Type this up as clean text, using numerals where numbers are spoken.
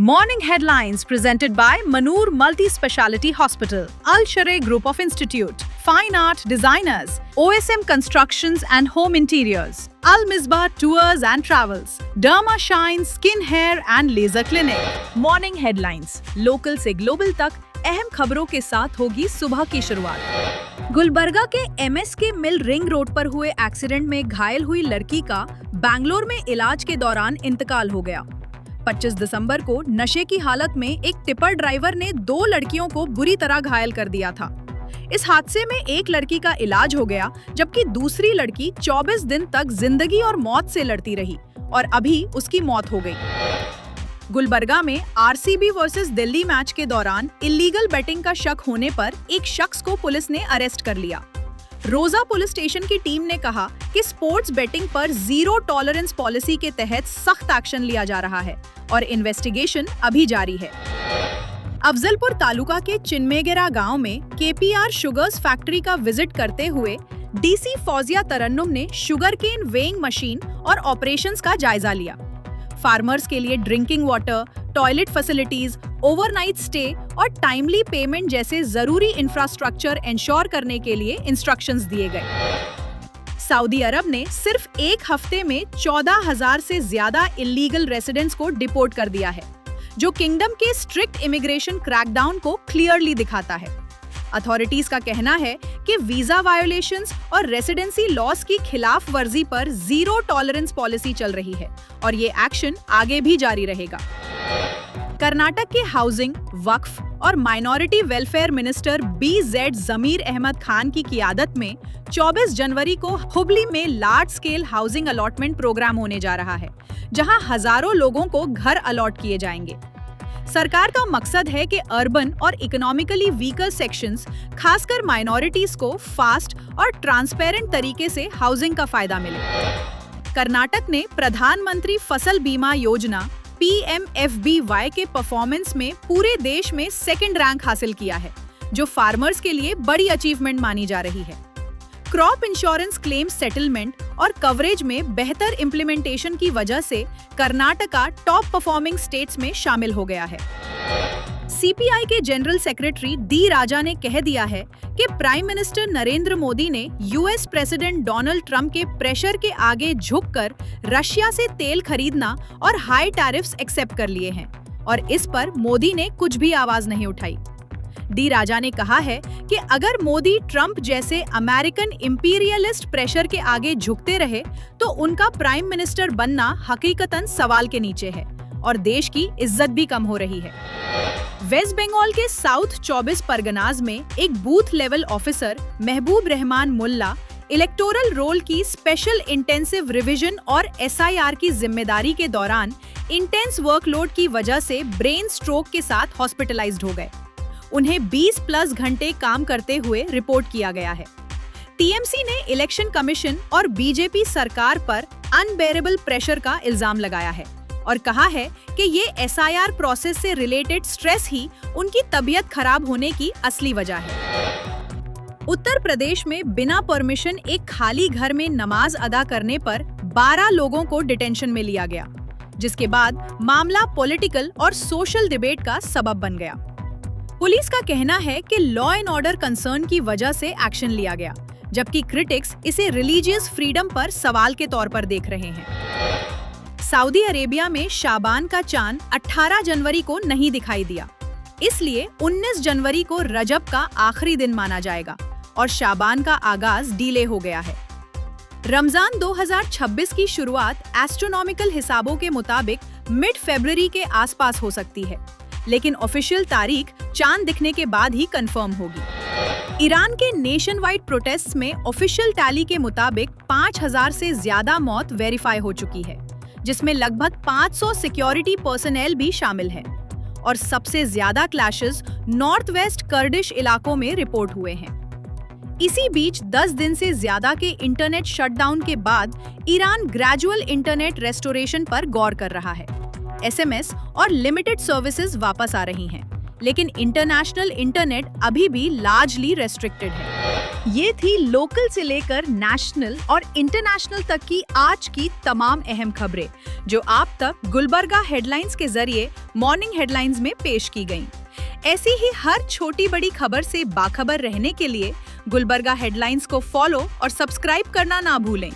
Morning headlines presented by Manur Multi-Speciality Hospital, Al-Sharai Group of Institute, Fine Art Designers, OSM Constructions and Home Interiors, Al-Misbah Tours and Travels, Derma Shine Skin Hair and Laser Clinic. Morning headlines, local से global तक अहम खबरों के साथ होगी सुबह की शुरुआत। गुलबर्गा के MSK मिल रिंग रोड पर हुए एक्सीडेंट में घायल हुई लड़की का बैंगलोर में इलाज के दौरान इंतकाल हो गया। 25 दिसंबर को नशे की हालत में एक टिपर ड्राइवर ने 2 लड़कियों को बुरी तरह घायल कर दिया था। इस हादसे में एक लड़की का इलाज हो गया, जबकि दूसरी लड़की 24 दिन तक जिंदगी और मौत से लड़ती रही और अभी उसकी मौत हो गई। गुलबर्गा में RCB वर्सेस दिल्ली मैच के दौरान इलीगल बेटिंग का शक होने पर एक शख्स को पुलिस ने अरेस्ट कर लिया। रोजा पुलिस स्टेशन की टीम ने कहा कि स्पोर्ट्स बेटिंग पर जीरो टॉलरेंस पॉलिसी के तहत सख्त एक्शन लिया जा रहा है और इन्वेस्टिगेशन अभी जारी है। अफजलपुर तालुका के चिन्मेगेरा गांव में KPR शुगर्स फैक्ट्री का विजिट करते हुए DC फौजिया तरन्नुम ने शुगर केन वेइंग मशीन और ऑपरेशंस का जायजा लिया। फार्मर्स के लिए drinking water, toilet facilities, overnight stay और टाइमली पेमेंट जैसे जरूरी इंफ्रास्ट्रक्चर इंश्योर करने के लिए इंस्ट्रक्शंस दिए गए। सऊदी अरब ने सिर्फ एक हफ्ते में 14,000 से ज्यादा इलीगल रेसिडेंट्स को डिपोर्ट कर दिया है, जो किंगडम के स्ट्रिक्ट इमिग्रेशन क्रैकडाउन को क्लियरली दिखाता है। अथॉरिटीज का कहना है कि वीजा वायोलेशंस और रेसिडेंसी लॉस की खिलाफ वर्जी पर जीरो टॉलरेंस पॉलिसी चल रही है और ये एक्शन आगे भी जारी रहेगा। कर्नाटक के हाउसिंग, वक्फ और minority welfare minister BZ Zameer Ahmed Khan की क़ियादत में 24 जनवरी को हुबली में large scale housing allotment programme होने जा रहा है, जहां हजारों लोगों को घर अलॉट किए जाएंगे। सरकार का मकसद है कि अर्बन और इकोनॉमिकली वीकर सेक्शंस, खासकर माइनॉरिटीज को फास्ट और ट्रांसपेरेंट तरीके से हाउसिंग का फायदा मिले। कर्नाटक ने प्रधानमंत्री फसल बीमा योजना PMFBY के परफॉर्मेंस में पूरे देश में सेकंड रैंक हासिल किया है, जो फार्मर्स के लिए बड़ी अचीवमेंट मानी जा रही है। क्रॉप इंश्योरेंस क्लेम सेटलमेंट और कवरेज में बेहतर इम्प्लीमेंटेशन की वजह से कर्नाटका टॉप परफॉर्मिंग स्टेट्स में शामिल हो गया है। CPI के जनरल सेक्रेटरी D राजा ने कह दिया है कि प्राइम मिनिस्टर नरेंद्र मोदी ने US प्रेसिडेंट डोनाल्ड ट्रंप के प्रेशर के आगे झुककर रशिया से तेल खरीदना और हाई टैरिफ्स एक्सेप्ट कर लिए हैं और इस पर मोदी ने कुछ भी आवाज नहीं उठाई। D राजा ने कहा है कि अगर मोदी ट्रंप जैसे अमेरिकन इंपीरियलिस्ट प्रेशर के आगे झुकते रहे तो उनका प्राइम मिनिस्टर बनना हकीकतन सवाल के नीचे है और देश की इज्जत भी कम हो रही है। वेस्ट बंगाल के साउथ 24 परगनाज में एक बूथ लेवल ऑफिसर महबूब रहमान मुल्ला इलेक्टोरल रोल की स्पेशल इंटेंसिव रिवीजन और SIR की जिम्मेदारी के दौरान इंटेंस वर्कलोड की वजह से ब्रेन स्ट्रोक के साथ हॉस्पिटलाइज्ड हो गए। उन्हें 20+ घंटे काम करते हुए रिपोर्ट किया गया है। TMC ने इलेक्शन कमीशन और BJP सरकार पर अनबेरेबल प्रेशर का इल्जाम लगाया है और कहा है कि ये SIR प्रोसेस से रिलेटेड स्ट्रेस ही उनकी तबीयत खराब होने की असली वजह है। उत्तर प्रदेश में बिना परमिशन एक खाली घर में नमाज अदा करने पर 12 लोगों को डिटेंशन में लिया गया, जिसके बाद मामला पॉलिटिकल और सोशल डिबेट का सबब बन गया। पुलिस का कहना है कि लॉ एंड ऑर्डर कंसर्न की वजह से एक्शन लिया गया, जबकि क्रिटिक्स इसे रिलीजियस फ्रीडम पर सवाल के तौर पर देख रहे हैं। सऊदी अरेबिया में शाबान का चांद 18 जनवरी को नहीं दिखाई दिया, इसलिए 19 जनवरी को रजब का आखिरी दिन माना जाएगा और शाबान का आगाज डिले हो गया है। रमजान 2026 की शुरुआत एस्ट्रोनॉमिकल हिसाबों के मुताबिक मिड फरवरी के आसपास हो सकती है, लेकिन ऑफिशियल तारीख चांद दिखने के बाद ही कंफर्म होगी। ईरान के नेशन वाइड प्रोटेस्ट में ऑफिशियल टैली के मुताबिक 5,000 से ज्यादा मौत वेरीफाई हो चुकी है, जिसमें लगभग 500 सिक्योरिटी पर्सनेल भी शामिल हैं और सबसे ज्यादा क्लैशेस नॉर्थ वेस्ट कर्डिश इलाकों में रिपोर्ट हुए हैं। इसी बीच 10 दिन से ज्यादा के इंटरनेट शटडाउन के बाद ईरान ग्रेजुअल इंटरनेट रेस्टोरेशन पर गौर कर रहा है। SMS और लिमिटेड सर्विसेज वापस आ रही हैं, लेकिन इंटरनेशनल इंटरनेट अभी भी लार्जली रेस्ट्रिक्टेड है। ये थी लोकल से लेकर नेशनल और इंटरनेशनल तक की आज की तमाम अहम खबरें, जो आप तक गुलबर्गा हेडलाइंस के जरिए मॉर्निंग हेडलाइंस में पेश की गईं। ऐसी ही हर छोटी बड़ी खबर से बाखबर रहने के लिए गुलबर्गा हेडलाइंस को फॉलो और सब्सक्राइब करना ना भूलें।